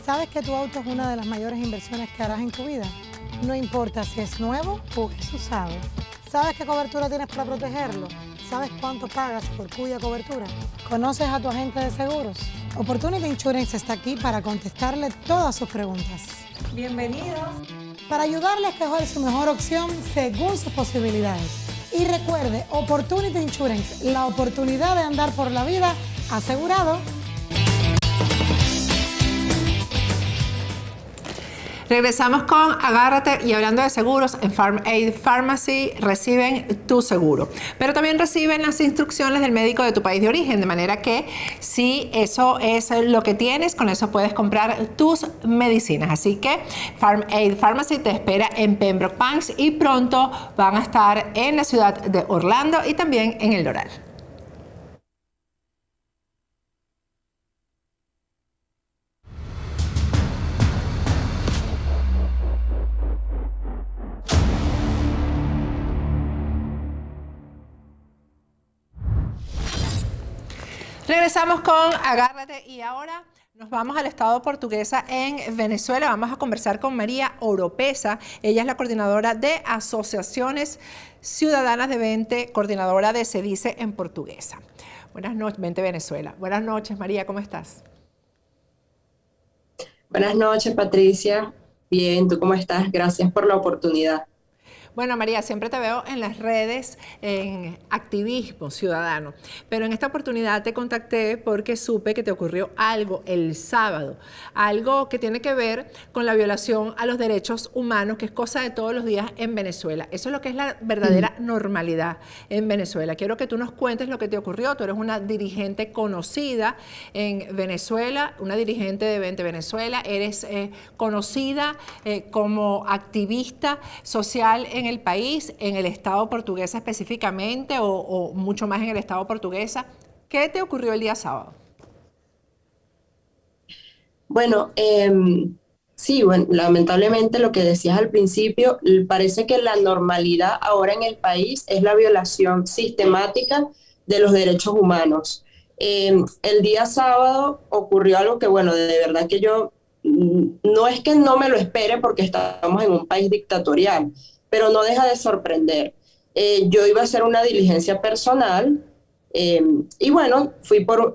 ¿Sabes que tu auto es una de las mayores inversiones que harás en tu vida? No importa si es nuevo o es usado. ¿Sabes qué cobertura tienes para protegerlo? ¿Sabes cuánto pagas por cuya cobertura? ¿Conoces a tu agente de seguros? Opportunity Insurance está aquí para contestarle todas sus preguntas. Bienvenidos. Para ayudarle a escoger su mejor opción según sus posibilidades. Y recuerde, Opportunity Insurance, la oportunidad de andar por la vida asegurado. Regresamos con Agárrate y hablando de seguros, en Farm Aid Pharmacy reciben tu seguro, pero también reciben las instrucciones del médico de tu país de origen, de manera que si eso es lo que tienes, con eso puedes comprar tus medicinas. Así que Farm Aid Pharmacy te espera en Pembroke Pines y pronto van a estar en la ciudad de Orlando y también en El Doral. Regresamos con Agárrate y ahora nos vamos al estado Portuguesa en Venezuela. Vamos a conversar con María Oropesa. Ella es la coordinadora de Asociaciones Ciudadanas de Vente, coordinadora de Se Dice en Portuguesa. Buenas noches, Vente Venezuela. Buenas noches, María, ¿cómo estás? Buenas noches, Patricia. Bien, ¿tú cómo estás? Gracias por la oportunidad. Bueno, María, siempre te veo en las redes en activismo ciudadano, pero en esta oportunidad te contacté porque supe que te ocurrió algo el sábado, algo que tiene que ver con la violación a los derechos humanos, que es cosa de todos los días en Venezuela. Eso es lo que es la verdadera normalidad en Venezuela. Quiero que tú nos cuentes lo que te ocurrió. Tú eres una dirigente conocida en Venezuela, una dirigente de Vente Venezuela, eres conocida como activista social en el país, en el estado portuguesa específicamente o mucho más en el estado portuguesa. ¿Qué te ocurrió el día sábado? Bueno, sí, bueno, lamentablemente lo que decías al principio, parece que la normalidad ahora en el país es la violación sistemática de los derechos humanos. El día sábado ocurrió algo que, bueno, de verdad que yo, no es que no me lo espere porque estamos en un país dictatorial, pero no deja de sorprender. Yo iba a hacer una diligencia personal y bueno,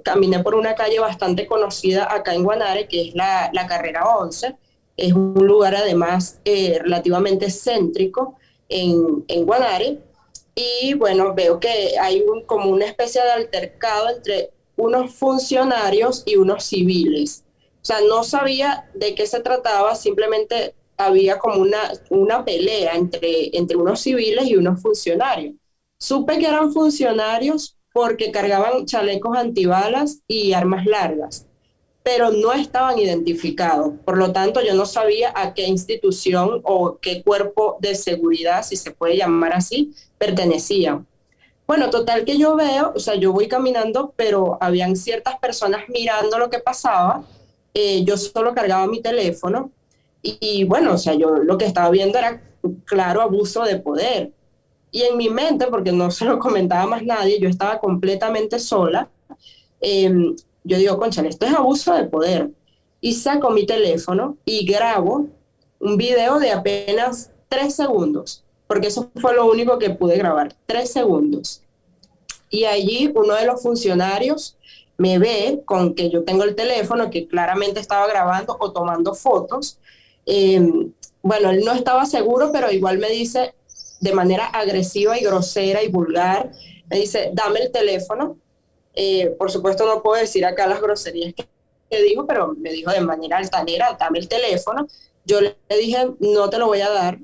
caminé por una calle bastante conocida acá en Guanare, que es la carrera 11. Es un lugar además relativamente céntrico en Guanare. Y bueno, veo que hay como una especie de altercado entre unos funcionarios y unos civiles. O sea, no sabía de qué se trataba, simplemente había como una pelea entre unos civiles y unos funcionarios. Supe que eran funcionarios porque cargaban chalecos antibalas y armas largas, pero no estaban identificados. Por lo tanto, yo no sabía a qué institución o qué cuerpo de seguridad, si se puede llamar así, pertenecían. Bueno, total que yo veo, o sea, yo voy caminando, pero habían ciertas personas mirando lo que pasaba. Yo solo cargaba mi teléfono y bueno, o sea, yo lo que estaba viendo era claro abuso de poder. Y en mi mente, porque no se lo comentaba más nadie, yo estaba completamente sola, eh, yo digo, cónchale, esto es abuso de poder. Y saco mi teléfono y grabo un video de apenas 3 segundos, porque eso fue lo único que pude grabar, 3 segundos. Y allí uno de los funcionarios me ve con que yo tengo el teléfono, que claramente estaba grabando o tomando fotos. Bueno, él no estaba seguro, pero igual me dice de manera agresiva y grosera y vulgar, me dice, dame el teléfono. Por supuesto no puedo decir acá las groserías que dijo, pero me dijo de manera altanera, dame el teléfono. Yo le dije, no te lo voy a dar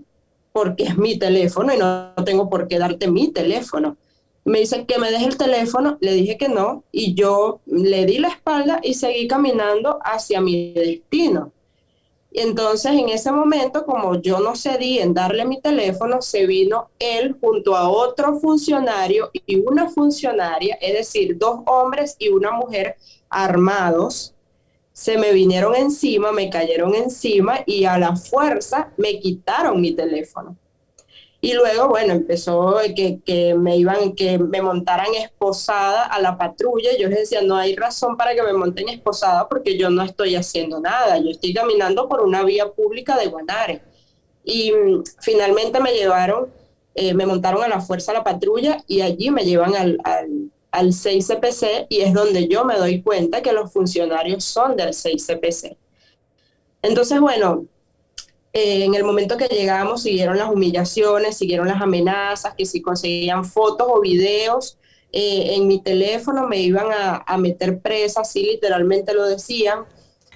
porque es mi teléfono y no tengo por qué darte mi teléfono. Me dice que me deje el teléfono, le dije que no, y yo le di la espalda y seguí caminando hacia mi destino. Y entonces en ese momento, como yo no cedí en darle mi teléfono, se vino él junto a otro funcionario y una funcionaria, es decir, 2 hombres y una mujer armados, se me vinieron encima, me cayeron encima y a la fuerza me quitaron mi teléfono. Y luego, bueno, empezó que me montaran esposada a la patrulla. Yo les decía, no hay razón para que me monten esposada porque yo no estoy haciendo nada. Yo estoy caminando por una vía pública de Guanare. Y finalmente me montaron a la fuerza a la patrulla y allí me llevan al 6CPC y es donde yo me doy cuenta que los funcionarios son del 6CPC. Entonces, bueno, en el momento que llegamos siguieron las humillaciones, siguieron las amenazas, que si conseguían fotos o videos en mi teléfono me iban a meter presa, así literalmente lo decían.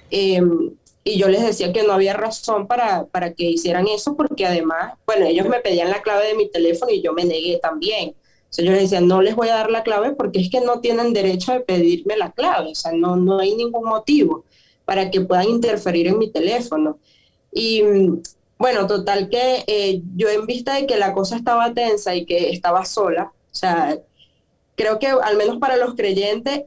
Y yo les decía que no había razón para que hicieran eso, porque además, bueno, ellos me pedían la clave de mi teléfono y yo me negué también. O sea, yo les decía, no les voy a dar la clave porque es que no tienen derecho de pedirme la clave, o sea, no hay ningún motivo para que puedan interferir en mi teléfono. Y bueno, total que yo en vista de que la cosa estaba tensa y que estaba sola, o sea, creo que al menos para los creyentes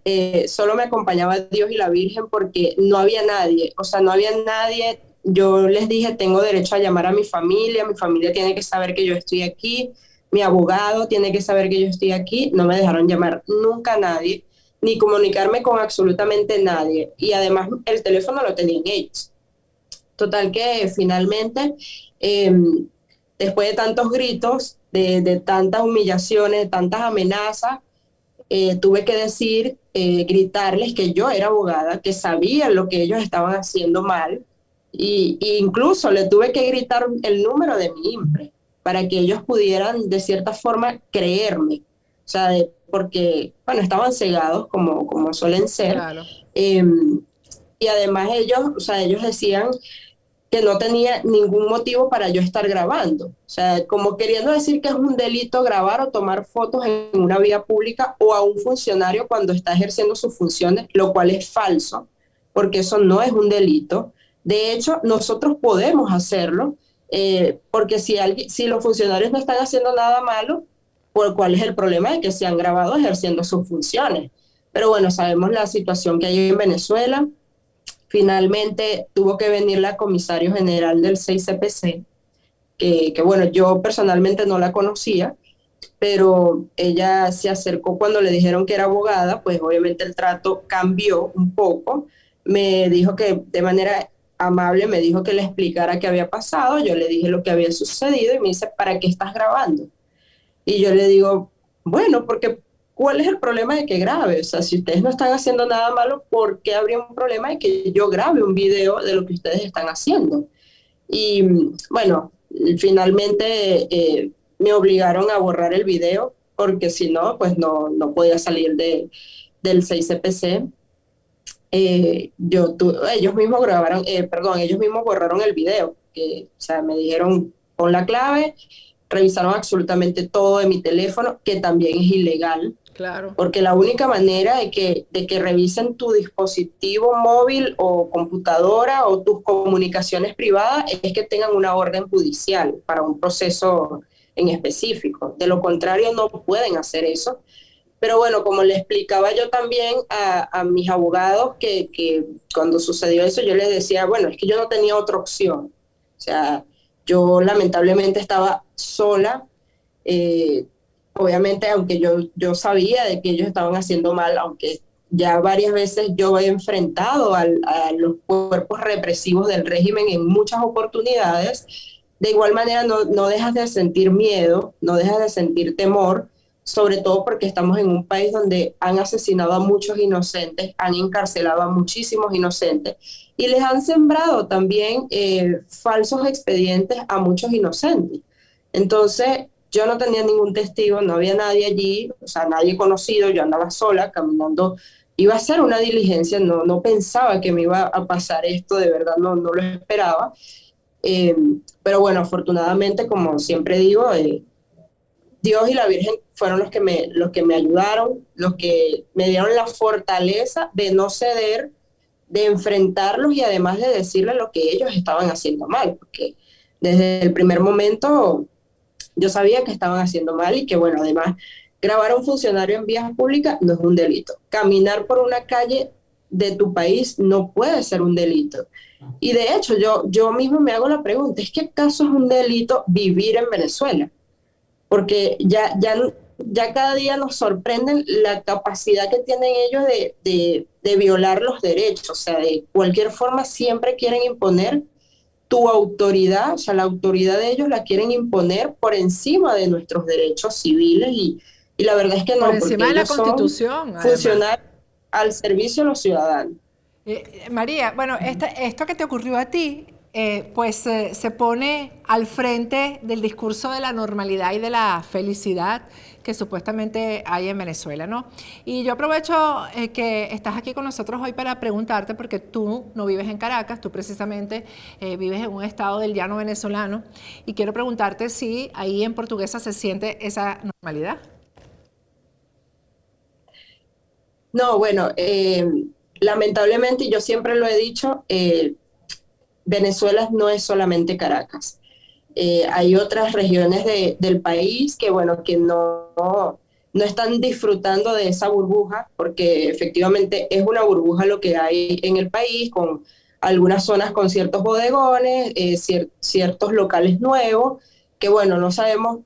solo me acompañaba Dios y la Virgen porque no había nadie, o sea, no había nadie. Yo les dije, tengo derecho a llamar a mi familia tiene que saber que yo estoy aquí, mi abogado tiene que saber que yo estoy aquí. No me dejaron llamar nunca a nadie, ni comunicarme con absolutamente nadie. Y además el teléfono lo tenían ellos. Total que finalmente, después de tantos gritos, de tantas humillaciones, de tantas amenazas, tuve que gritarles que yo era abogada, que sabía lo que ellos estaban haciendo mal, y incluso le tuve que gritar el número de mi IMPRE para que ellos pudieran de cierta forma creerme, o sea, porque, bueno, estaban cegados como suelen ser. Claro. Y además ellos, o sea, ellos decían que no tenía ningún motivo para yo estar grabando. O sea, como queriendo decir que es un delito grabar o tomar fotos en una vía pública o a un funcionario cuando está ejerciendo sus funciones, lo cual es falso, porque eso no es un delito. De hecho, nosotros podemos hacerlo, porque si los funcionarios no están haciendo nada malo, ¿cuál es el problema de que se han grabado ejerciendo sus funciones? Pero bueno, sabemos la situación que hay en Venezuela. Finalmente tuvo que venir la comisario general del 6CPC, que bueno, yo personalmente no la conocía, pero ella se acercó cuando le dijeron que era abogada, pues obviamente el trato cambió un poco. Me dijo que de manera amable, me dijo que le explicara qué había pasado, yo le dije lo que había sucedido y me dice, ¿para qué estás grabando? Y yo le digo, bueno, porque ¿cuál es el problema de que grabe? O sea, si ustedes no están haciendo nada malo, ¿por qué habría un problema de que yo grabe un video de lo que ustedes están haciendo? Y bueno, finalmente me obligaron a borrar el video porque si no, pues no podía salir del 6CPC. Ellos mismos ellos mismos borraron el video, o sea, me dijeron, pon la clave, revisaron absolutamente todo de mi teléfono, que también es ilegal. Claro. Porque la única manera de que revisen tu dispositivo móvil o computadora o tus comunicaciones privadas es que tengan una orden judicial para un proceso en específico. De lo contrario, no pueden hacer eso. Pero bueno, como le explicaba yo también a mis abogados que cuando sucedió eso, yo les decía, bueno, es que yo no tenía otra opción. O sea, yo lamentablemente estaba sola. Obviamente, aunque yo sabía de que ellos estaban haciendo mal, aunque ya varias veces yo he enfrentado a los cuerpos represivos del régimen en muchas oportunidades, de igual manera no dejas de sentir miedo, no dejas de sentir temor, sobre todo porque estamos en un país donde han asesinado a muchos inocentes, han encarcelado a muchísimos inocentes y les han sembrado también falsos expedientes a muchos inocentes. Entonces, yo no tenía ningún testigo, no había nadie allí, o sea, nadie conocido, yo andaba sola caminando, iba a ser una diligencia, no pensaba que me iba a pasar esto, de verdad no lo esperaba. Pero bueno, afortunadamente, como siempre digo, Dios y la Virgen fueron los que me ayudaron, los que me dieron la fortaleza de no ceder, de enfrentarlos y además de decirles lo que ellos estaban haciendo mal, porque desde el primer momento yo sabía que estaban haciendo mal y que, bueno, además, grabar a un funcionario en vías públicas no es un delito. Caminar por una calle de tu país no puede ser un delito. Y de hecho, yo mismo me hago la pregunta, ¿es que acaso es un delito vivir en Venezuela? porque ya cada día nos sorprenden la capacidad que tienen ellos de violar los derechos, o sea, de cualquier forma siempre quieren imponer tu autoridad, o sea, la autoridad de ellos la quieren imponer por encima de nuestros derechos civiles y la verdad es que Por no, porque encima de la ellos son Constitución, además. funcionarios al servicio de los ciudadanos. María, bueno, esto que te ocurrió a ti, pues se pone al frente del discurso de la normalidad y de la felicidad que supuestamente hay en Venezuela, ¿no? Y yo aprovecho que estás aquí con nosotros hoy para preguntarte, porque tú no vives en Caracas, tú precisamente vives en un estado del llano venezolano, y quiero preguntarte si ahí en Portuguesa se siente esa normalidad. No, bueno, lamentablemente, y yo siempre lo he dicho, Venezuela no es solamente Caracas. Hay otras regiones del país que, bueno, que no están disfrutando de esa burbuja, porque efectivamente es una burbuja lo que hay en el país, con algunas zonas con ciertos bodegones, ciertos locales nuevos, que bueno, no sabemos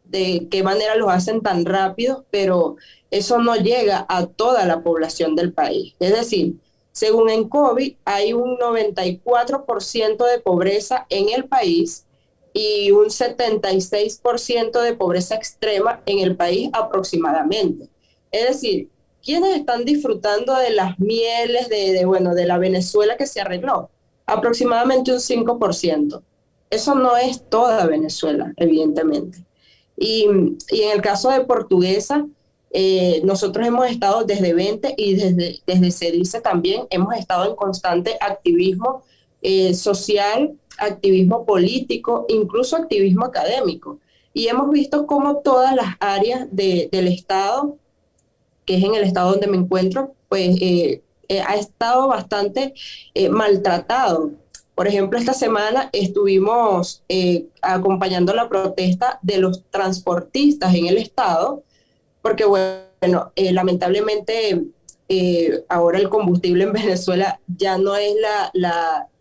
de qué manera los hacen tan rápidos, pero eso no llega a toda la población del país. Es decir, según ENCOVI, hay un 94% de pobreza en el país y un 76% de pobreza extrema en el país aproximadamente. Es decir, ¿quiénes están disfrutando de las mieles bueno, de la Venezuela que se arregló? Aproximadamente un 5%. Eso no es toda Venezuela, evidentemente. Y en el caso de Portuguesa, nosotros hemos estado desde 20 y desde CEDICE también hemos estado en constante activismo social, activismo político, incluso activismo académico. Y hemos visto cómo todas las áreas del Estado, que es en el estado donde me encuentro, pues ha estado bastante maltratado. Por ejemplo, esta semana estuvimos acompañando la protesta de los transportistas en el estado, porque bueno, lamentablemente ahora el combustible en Venezuela ya no es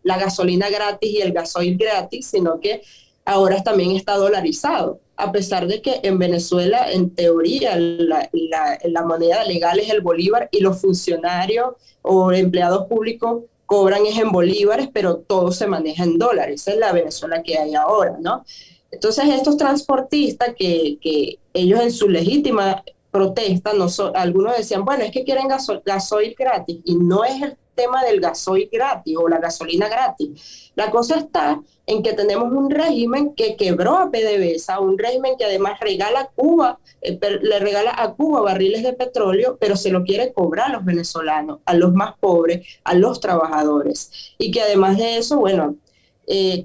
la gasolina gratis y el gasoil gratis, sino que ahora también está dolarizado, a pesar de que en Venezuela, en teoría, la moneda legal es el bolívar y los funcionarios o empleados públicos cobran es en bolívares, pero todo se maneja en dólares. Esa es la Venezuela que hay ahora, ¿no? Entonces, estos transportistas que ellos en su legítima protesta, algunos decían, bueno, es que quieren gasoil gratis, y no es el tema del gasoil gratis o la gasolina gratis. La cosa está en que tenemos un régimen que quebró a PDVSA, un régimen que además regala a Cuba, le regala a Cuba barriles de petróleo, pero se lo quiere cobrar a los venezolanos, a los más pobres, a los trabajadores. Y que además de eso, bueno,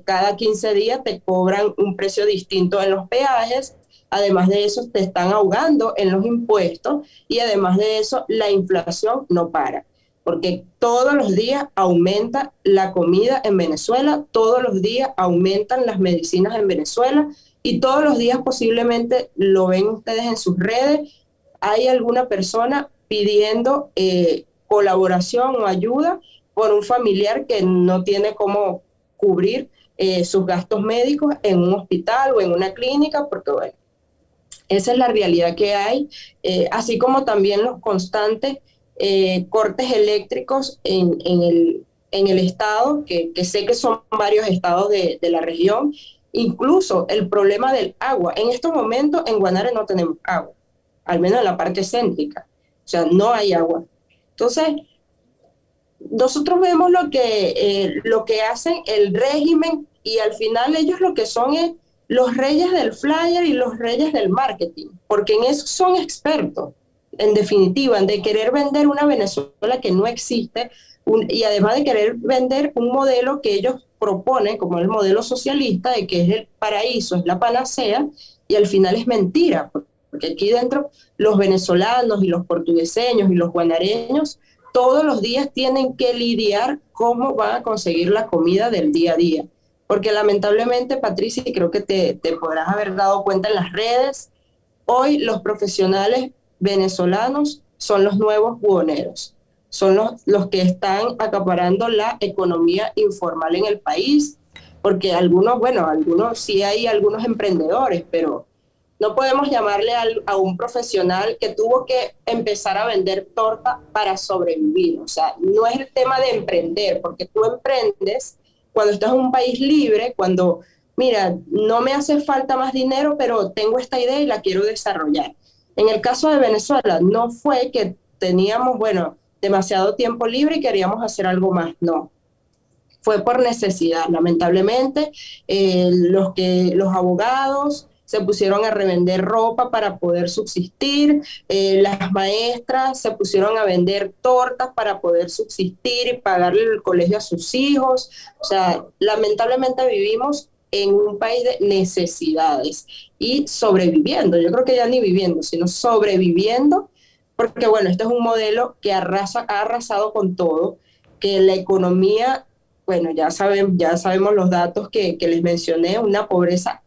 cada 15 días te cobran un precio distinto en los peajes, además de eso te están ahogando en los impuestos y además de eso la inflación no para, porque todos los días aumenta la comida en Venezuela, todos los días aumentan las medicinas en Venezuela y todos los días posiblemente lo ven ustedes en sus redes, hay alguna persona pidiendo colaboración o ayuda por un familiar que no tiene cómo cubrir sus gastos médicos en un hospital o en una clínica, porque bueno, esa es la realidad que hay, así como también los constantes cortes eléctricos en el estado, que sé que son varios estados de la región, incluso el problema del agua. En estos momentos en Guanare no tenemos agua, al menos en la parte céntrica, o sea, no hay agua. Entonces, nosotros vemos lo que hacen el régimen y al final ellos lo que son es los reyes del flyer y los reyes del marketing, porque en eso son expertos, en definitiva, de querer vender una Venezuela que no existe y además de querer vender un modelo que ellos proponen, como el modelo socialista, de que es el paraíso, es la panacea, y al final es mentira, porque aquí dentro los venezolanos y los portugueseños y los guanareños todos los días tienen que lidiar cómo van a conseguir la comida del día a día. Porque lamentablemente, Patricia, y creo que te podrás haber dado cuenta en las redes, hoy los profesionales venezolanos son los nuevos buhoneros, son los que están acaparando la economía informal en el país, porque algunos sí hay algunos emprendedores, pero No podemos llamarle a un profesional que tuvo que empezar a vender torta para sobrevivir. O sea, no es el tema de emprender, porque tú emprendes cuando estás en un país libre, cuando, mira, no me hace falta más dinero, pero tengo esta idea y la quiero desarrollar. En el caso de Venezuela, no fue que teníamos, bueno, demasiado tiempo libre y queríamos hacer algo más, no. Fue por necesidad, lamentablemente. Los abogados se pusieron a revender ropa para poder subsistir, las maestras se pusieron a vender tortas para poder subsistir y pagarle el colegio a sus hijos. O sea, lamentablemente vivimos en un país de necesidades y sobreviviendo. Yo creo que ya ni viviendo, sino sobreviviendo, porque bueno, este es un modelo que ha arrasado con todo, que la economía, bueno, ya sabemos los datos que les mencioné, una pobreza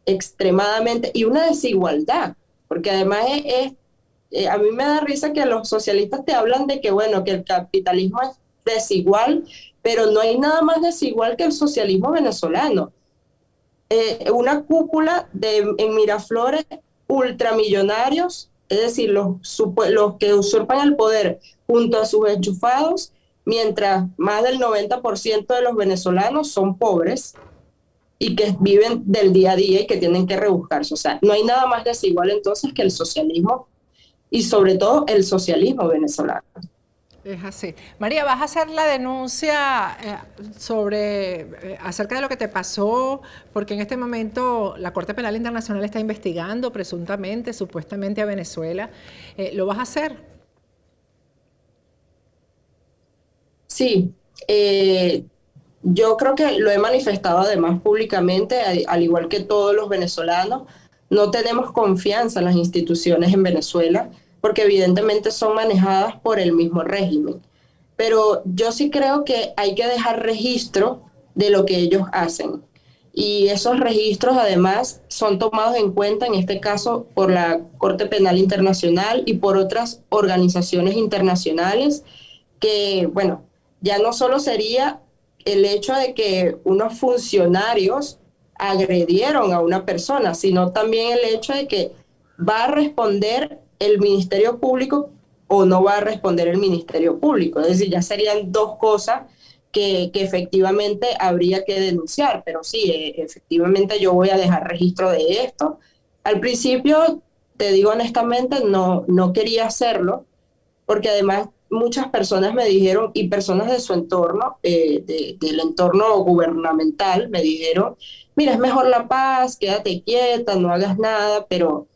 extremadamente y una desigualdad, porque además a mí me da risa que los socialistas te hablan de que, bueno, que el capitalismo es desigual, pero no hay nada más desigual que el socialismo venezolano. Una cúpula en Miraflores, ultramillonarios, es decir, los que usurpan el poder junto a sus enchufados, mientras más del 90% de los venezolanos son pobres y que viven del día a día y que tienen que rebuscarse. O sea, no hay nada más desigual entonces que el socialismo y sobre todo el socialismo venezolano. Es así. María, ¿vas a hacer la denuncia acerca de lo que te pasó? Porque en este momento la Corte Penal Internacional está investigando presuntamente, supuestamente a Venezuela. ¿Lo vas a hacer? Sí, yo creo que lo he manifestado además públicamente, al igual que todos los venezolanos. No tenemos confianza en las instituciones en Venezuela porque evidentemente son manejadas por el mismo régimen. Pero yo sí creo que hay que dejar registro de lo que ellos hacen. Y esos registros además son tomados en cuenta en este caso por la Corte Penal Internacional y por otras organizaciones internacionales que, bueno, ya no solo sería el hecho de que unos funcionarios agredieron a una persona, sino también el hecho de que va a responder el Ministerio Público o no va a responder el Ministerio Público. Es decir, ya serían dos cosas que efectivamente habría que denunciar, pero sí, efectivamente yo voy a dejar registro de esto. Al principio, te digo honestamente, no quería hacerlo, porque además muchas personas me dijeron, y personas de su entorno, del entorno gubernamental, me dijeron, mira, es mejor la paz, quédate quieta, no hagas nada, pero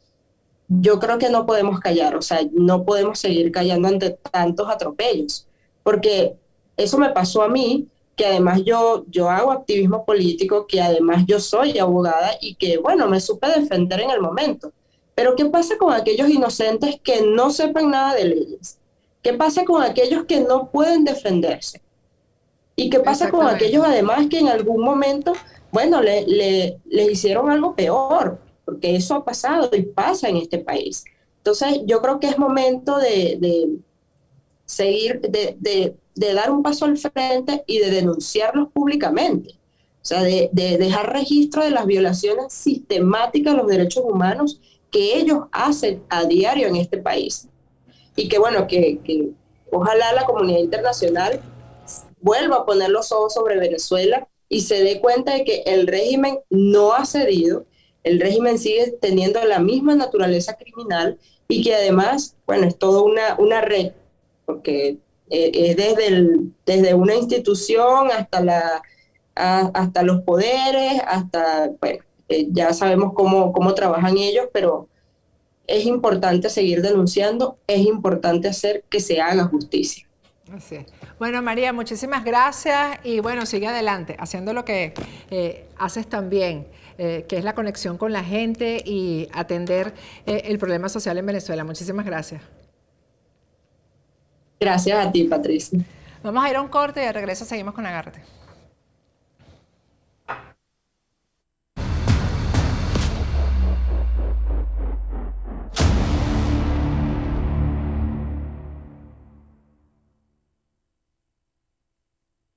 yo creo que no podemos callar, o sea, no podemos seguir callando ante tantos atropellos, porque eso me pasó a mí, que además yo hago activismo político, que además yo soy abogada y que, bueno, me supe defender en el momento. Pero ¿qué pasa con aquellos inocentes que no sepan nada de leyes? ¿Qué pasa con aquellos que no pueden defenderse? ¿Y qué pasa con aquellos además que en algún momento, bueno, les hicieron algo peor? Porque eso ha pasado y pasa en este país. Entonces, yo creo que es momento de seguir, de dar un paso al frente y de denunciarlos públicamente. O sea, de dejar registro de las violaciones sistemáticas a los derechos humanos que ellos hacen a diario en este país. Y que bueno, que ojalá la comunidad internacional vuelva a poner los ojos sobre Venezuela y se dé cuenta de que el régimen no ha cedido, el régimen sigue teniendo la misma naturaleza criminal y que además, bueno, es toda una red, porque es desde una institución hasta los poderes, hasta, bueno, ya sabemos cómo trabajan ellos, pero es importante seguir denunciando, es importante hacer que se haga justicia. Así es. Bueno, María, muchísimas gracias y bueno, sigue adelante, haciendo lo que haces también, que es la conexión con la gente y atender el problema social en Venezuela. Muchísimas gracias. Gracias a ti, Patricia. Vamos a ir a un corte y de regreso seguimos con Agárrate.